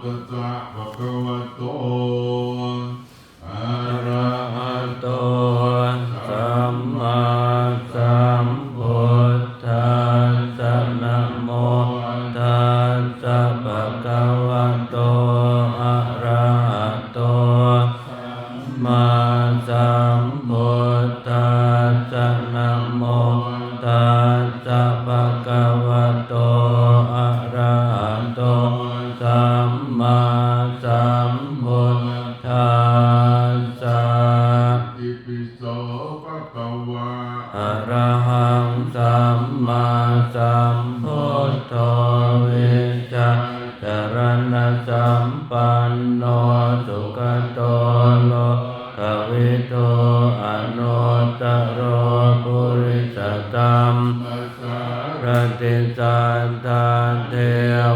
ตัสสะภะคะวะโตอะระหะโตสัมมาสัมพุทธัสสะนะโมตัสสะภะคะวะโตอะระหะโตสัมมาสัมพุทธัสสะนะโมตัสสะภะคะวะโตอะระหะโตสัมมาสัมพุทธัสสะอิติปิโสภะคะวะอะระหังสัมมาสัมพุทโธวิชชาจารณะสัมปันโนสุขโตโลกวิโตอนุตตโรปุริสธัมมัสสะรติสัทธาเท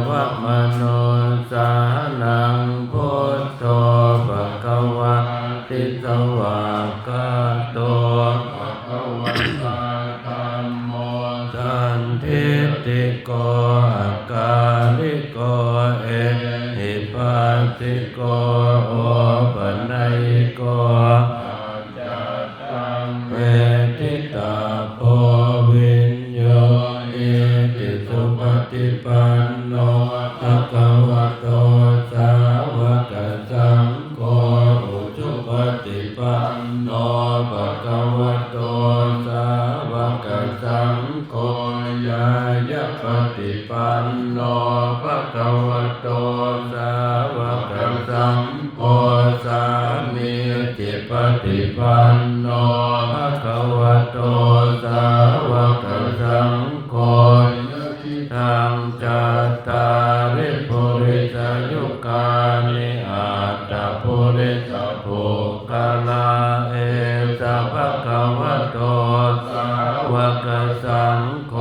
วมนุสสานังพุทโธภคะวะติสวากขาโตภควตาธัมโมสันทิฏฐิโกอาการิโกเอหิปัสสิโกโอปัญญิโกปัจจัตตังเวทิตาโพวิญโยอิติสุปฏิปันโนภะคะวะโตสาวกสังโฆอุชุปฏิปันโนภะคะวะโตสาวกสังโฆญาญาปฏิปันโนภะคะวะโตสาวกสังโฆสามีจิปฏิปันโนภะคะวะโตสาวกสังโฆทางจัตตาริปุริสยุคานิอัตตปุริสภูกาลาเอสะภะคะวะโตสาวกสังโฆ